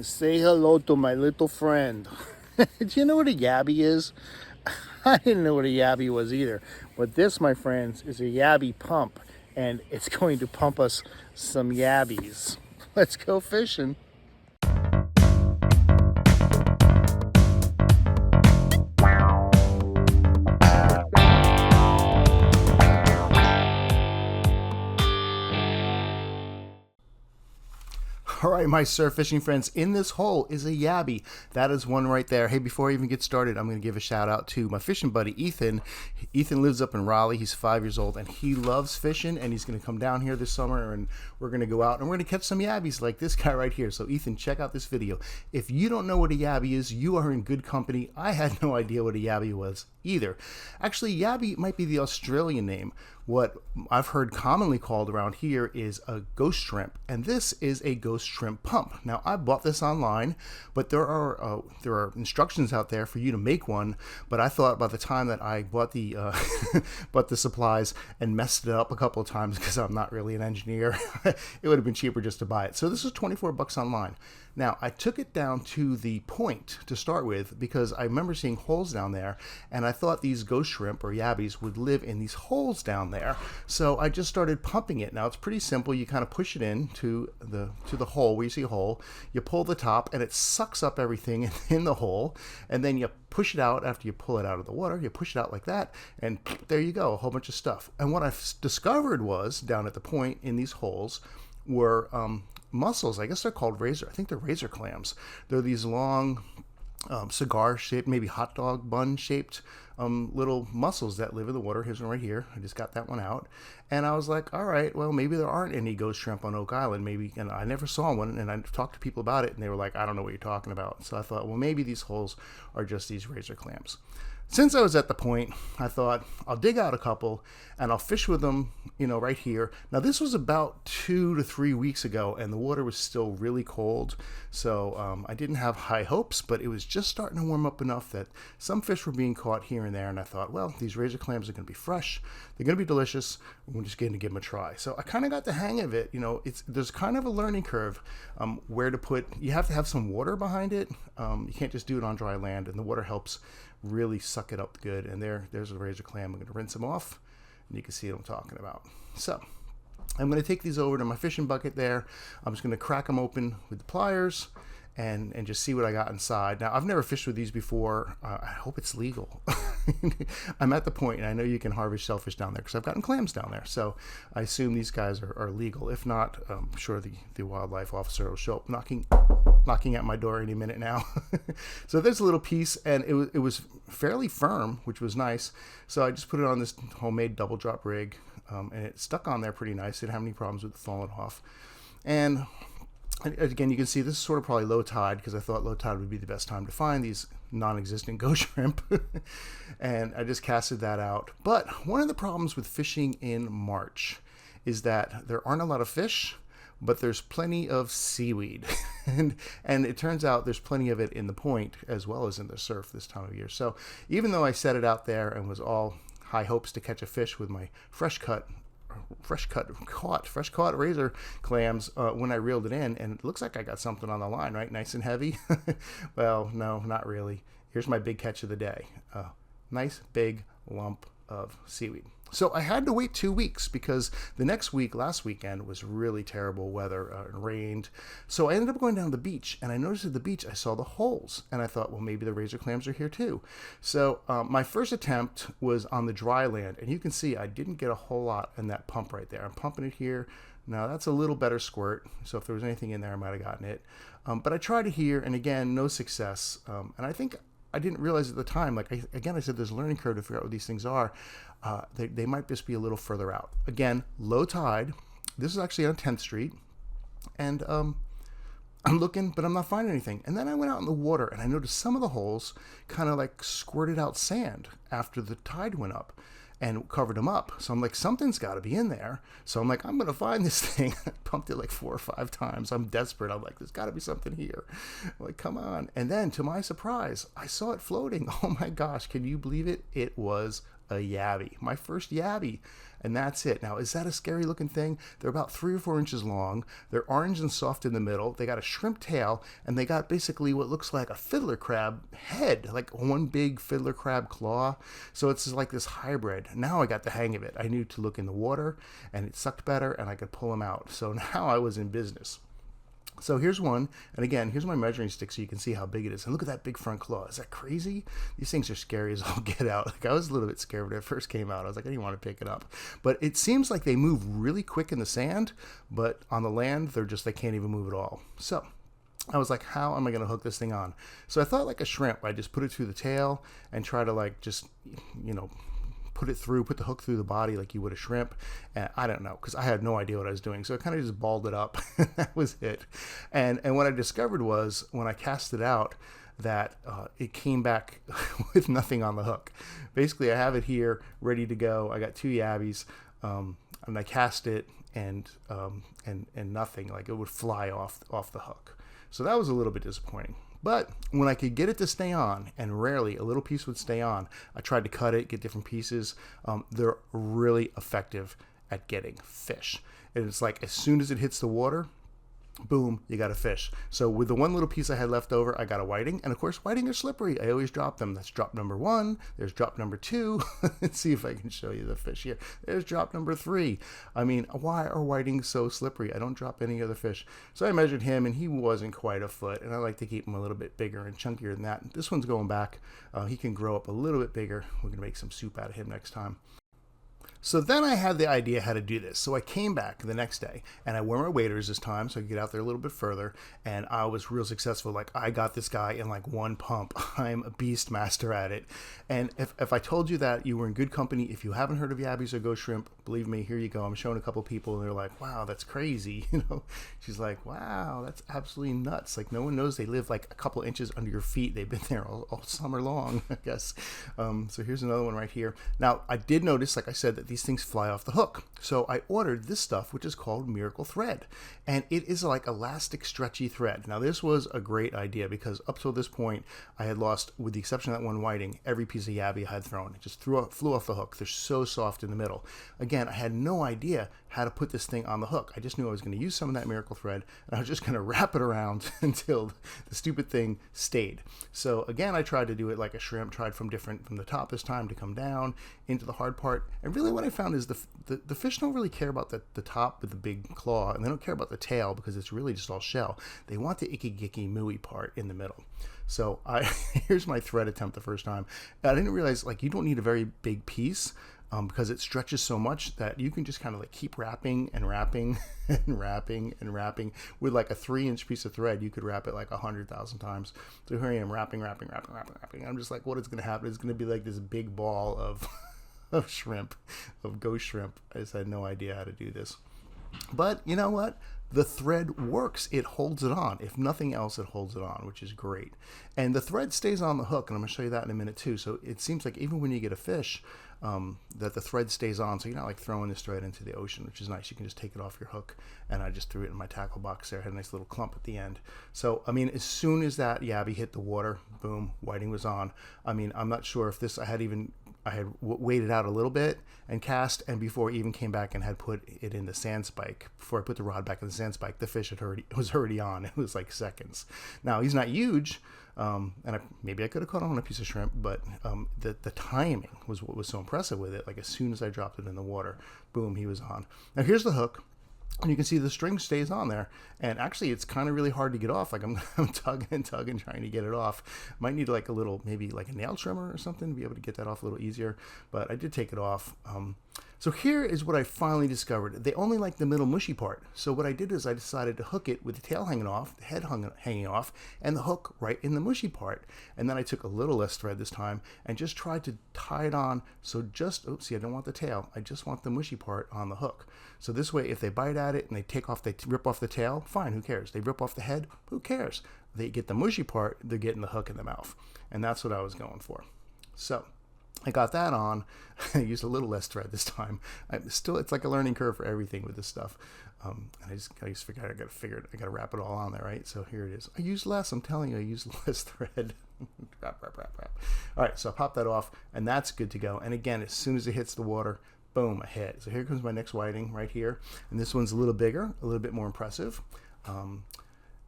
Say hello to my little friend. Do you know what a yabby is? I didn't know what a yabby was either. But this, my friends, is a yabby pump, and it's going to pump us some yabbies. Let's go fishing. All right, my surf fishing friends, in this hole is a yabby. That is one right there. Hey, before I even get started, I'm going to give a shout out to my fishing buddy, Ethan. Ethan lives up in Raleigh. He's 5 years old, and he loves fishing, and he's going to come down here this summer, and we're going to go out, and we're going to catch some yabbies like this guy right here. So, Ethan, check out this video. If you don't know what a yabby is, you are in good company. I had no idea what a yabby was either. Actually, yabby might be the Australian name. What I've heard commonly called around here is a ghost shrimp, and this is a ghost shrimp pump. Now, I bought this online, but there are instructions out there for you to make one. But I thought by the time that I bought the bought the supplies and messed it up a couple of times because I'm not really an engineer, it would have been cheaper just to buy it. So this is 24 bucks online. Now, I took it down to the point to start with because I remember seeing holes down there, and I thought these ghost shrimp or yabbies would live in these holes down there. So I just started pumping it. Now, it's pretty simple. You kind of push it in to the hole where you see a hole. You pull the top, and it sucks up everything in the hole, and then you push it out after you pull it out of the water. You push it out like that, and there you go, a whole bunch of stuff. And what I discovered was down at the point in these holes were mussels. I guess they're called razor. I think they're razor clams. They're these long cigar shaped, maybe hot dog bun shaped little mussels that live in the water. Here's one right here. I just got that one out, and I was like, all right, well, maybe there aren't any ghost shrimp on Oak Island. Maybe, and I never saw one, and I talked to people about it, and they were like, I don't know what you're talking about. So I thought, well, maybe these holes are just these razor clams. Since I was at the point, I thought I'll dig out a couple and I'll fish with them, right here. Now, this was about 2 to 3 weeks ago, and the water was still really cold. So I didn't have high hopes, but it was just starting to warm up enough that some fish were being caught here and there. And I thought, well, these razor clams are going to be fresh. They're going to be delicious. We're just going to give them a try. So I kind of got the hang of it. There's kind of a learning curve where to put. You have to have some water behind it. You can't just do it on dry land, and the water helps really suck it up good. And there's a razor clam. I'm going to rinse them off, and you can see what I'm talking about. So I'm going to take these over to my fishing bucket there. I'm just going to crack them open with the pliers and just see what I got inside. Now, I've never fished with these before. I hope it's legal. I'm at the point, and I know you can harvest shellfish down there because I've gotten clams down there. So I assume these guys are legal. If not, I'm sure the wildlife officer will show up knocking at my door any minute now. So there's a little piece, and it was fairly firm, which was nice. So I just put it on this homemade double drop rig, and it stuck on there pretty nice. Didn't have any problems with it falling off. And again, you can see this is sort of probably low tide because I thought low tide would be the best time to find these non-existent ghost shrimp. And I just casted that out. But one of the problems with fishing in March is that there aren't a lot of fish, but there's plenty of seaweed. and it turns out there's plenty of it in the point as well as in the surf this time of year. So even though I set it out there and was all high hopes to catch a fish with my fresh caught razor clams, when I reeled it in, and it looks like I got something on the line, right? Nice and heavy. Well, no, not really. Here's my big catch of the day. Nice big lump of seaweed. So I had to wait 2 weeks because the next week, last weekend, was really terrible weather. It rained. So I ended up going down to the beach, and I noticed at the beach I saw the holes, and I thought, well, maybe the razor clams are here too. So my first attempt was on the dry land, and you can see I didn't get a whole lot in that pump right there. I'm pumping it here. Now that's a little better squirt, so if there was anything in there, I might have gotten it. But I tried it here, and again, no success. And I think I didn't realize at the time, I said there's a learning curve to figure out what these things are. They might just be a little further out. Again, low tide. This is actually on 10th Street. And I'm looking, but I'm not finding anything. And then I went out in the water, and I noticed some of the holes kind of squirted out sand after the tide went up and covered them up. So I'm like, something's got to be in there. So I'm like, I'm going to find this thing. I pumped it 4 or 5 times. I'm desperate. I'm like, there's got to be something here. I'm like, come on. And then to my surprise, I saw it floating. Oh my gosh, can you believe it? It was a yabby, my first yabby. And that's it. Now, is that a scary looking thing? They're about 3 or 4 inches long. They're orange and soft in the middle. They got a shrimp tail, and they got basically what looks like a fiddler crab head, like one big fiddler crab claw. So it's like this hybrid. Now I got the hang of it. I knew to look in the water, and it sucked better, and I could pull them out. So now I was in business. So here's one, and again, here's my measuring stick so you can see how big it is. And look at that big front claw. Is that crazy? These things are scary as all get out. Like, I was a little bit scared when it first came out. I was like, I didn't want to pick it up. But it seems like they move really quick in the sand, but on the land, they can't even move at all. So I was like, how am I going to hook this thing on? So I thought like a shrimp. I just put it through the tail and try to like just, put the hook through the body like you would a shrimp. And I don't know, because I had no idea what I was doing. So I kind of just balled it up. That was it. And what I discovered was when I cast it out that it came back with nothing on the hook. Basically, I have it here ready to go. I got 2 yabbies, and I cast it and nothing. Like, it would fly off the hook. So that was a little bit disappointing. But when I could get it to stay on, and rarely a little piece would stay on, I tried to cut it, get different pieces. They're really effective at getting fish. And it's like as soon as it hits the water, boom, you got a fish. So with the one little piece I had left over, I got a whiting. And of course, whiting are slippery. I always drop them. That's drop number 1. There's drop number 2. Let's see if I can show you the fish here. There's drop number 3. I mean, why are whitings so slippery? I don't drop any other fish. So I measured him, and he wasn't quite a foot. And I like to keep him a little bit bigger and chunkier than that. This one's going back. He can grow up a little bit bigger. We're going to make some soup out of him next time. So then I had the idea how to do this. So I came back the next day, and I wore my waders this time so I could get out there a little bit further, and I was real successful. Like, I got this guy in like one pump. I'm a beast master at it. And if I told you that, you were in good company. If you haven't heard of yabbies or ghost shrimp, believe me, here you go. I'm showing a couple people, and they're like, wow, that's crazy. She's like, wow, that's absolutely nuts. Like, no one knows they live like a couple inches under your feet. They've been there all summer long, I guess. So here's another one right here. Now, I did notice, like I said, that these things fly off the hook. So I ordered this stuff, which is called Miracle Thread. And it is like elastic, stretchy thread. Now, this was a great idea because up till this point, I had lost, with the exception of that one whiting, every piece of yabby I had thrown. It just flew off the hook. They're so soft in the middle. Again, I had no idea how to put this thing on the hook. I just knew I was going to use some of that Miracle Thread, and I was just going to wrap it around until the stupid thing stayed. So again, I tried to do it like a shrimp, tried from the top this time to come down into the hard part. And really what I found is the fish don't really care about the top with the big claw, and they don't care about the tail because it's really just all shell. They want the icky gicky mooey part in the middle. So here's my thread attempt the first time. I didn't realize, like, you don't need a very big piece because it stretches so much that you can just kind of like keep wrapping and wrapping and wrapping and wrapping. With like a 3-inch piece of thread, you could wrap it like 100,000 times. So here I am wrapping. I'm just like, what is going to happen? It's going to be like this big ball of shrimp, of ghost shrimp. I just had no idea how to do this. But you know what? The thread works. It holds it on. If nothing else, it holds it on, which is great. And the thread stays on the hook, and I'm going to show you that in a minute too. So it seems like even when you get a fish, that the thread stays on. So you're not like throwing this thread into the ocean, which is nice. You can just take it off your hook. And I just threw it in my tackle box there. Had a nice little clump at the end. So, I mean, as soon as that yabby hit the water, boom, whiting was on. I mean, I'm not sure if this, I had waited out a little bit and cast, and before I even came back and had put it in the sand spike, before I put the rod back in the sand spike, the fish was already on. It was like seconds. Now, he's not huge, and maybe I could have caught on a piece of shrimp, but the timing was what was so impressive with it. Like, as soon as I dropped it in the water, boom, he was on. Now, here's the hook. And you can see the string stays on there, and actually it's kind of really hard to get off. Like, I'm tugging and tugging trying to get it off. Might need like a little, maybe like a nail trimmer or something to be able to get that off a little easier, but I did take it off. So here is what I finally discovered. They only like the middle mushy part. So what I did is I decided to hook it with the tail hanging off, the head hanging off, and the hook right in the mushy part. And then I took a little less thread this time and just tried to tie it on. So just, oopsie, I don't want the tail. I just want the mushy part on the hook. So this way, if they bite at it and they rip off the tail, fine, who cares? They rip off the head, who cares? They get the mushy part, they're getting the hook in the mouth. And that's what I was going for. So I got that on. I used a little less thread this time. It's like a learning curve for everything with this stuff. And I just figured I got to wrap it all on there, right? So here it is. I used less. I'm telling you, I used less thread. Wrap. All right, so I pop that off, and that's good to go. And again, as soon as it hits the water, boom, a hit. So here comes my next whiting right here, and this one's a little bigger, a little bit more impressive.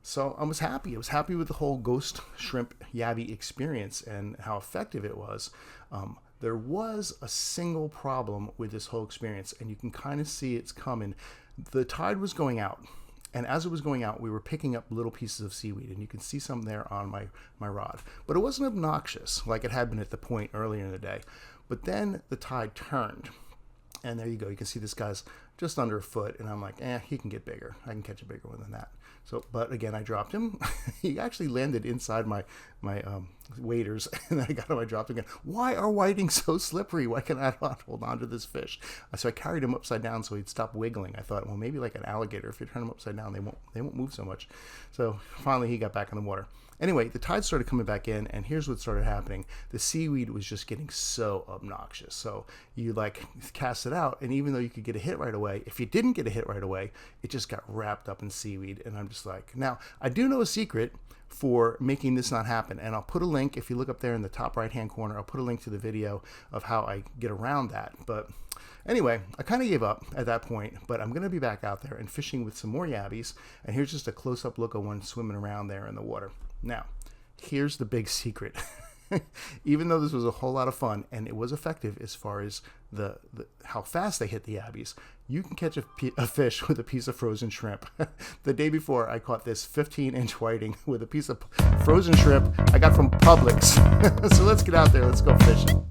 So I was happy. I was happy with the whole ghost shrimp yabby experience and how effective it was. There was a single problem with this whole experience, and you can kind of see it's coming. The tide was going out, and as it was going out, we were picking up little pieces of seaweed, and you can see some there on my rod. But it wasn't obnoxious like it had been at the point earlier in the day. But then the tide turned, and there you go. You can see this guy's just under a foot, and I'm like, he can get bigger. I can catch a bigger one than that. So, but again, I dropped him. He actually landed inside my waders, and then I got him. I dropped him again. Why are whiting so slippery? Why can I not hold on to this fish? So I carried him upside down so he'd stop wiggling. I thought, well, maybe like an alligator. If you turn him upside down, they won't move so much. So finally, he got back in the water. Anyway, the tide started coming back in, and here's what started happening. The seaweed was just getting so obnoxious. So you like cast it out, and even though you could get a hit right away, if you didn't get a hit right away, it just got wrapped up in seaweed. And I'm just like, now, I do know a secret for making this not happen, and I'll put a link. If you look up there in the top right-hand corner, I'll put a link to the video of how I get around that. But anyway, I kind of gave up at that point, but I'm going to be back out there and fishing with some more yabbies. And here's just a close-up look of one swimming around there in the water. Now, here's the big secret. Even though this was a whole lot of fun and it was effective as far as the how fast they hit the yabbies, you can catch a fish with a piece of frozen shrimp. The day before, I caught this 15-inch whiting with a piece of frozen shrimp I got from Publix. So let's get out there. Let's go fishing.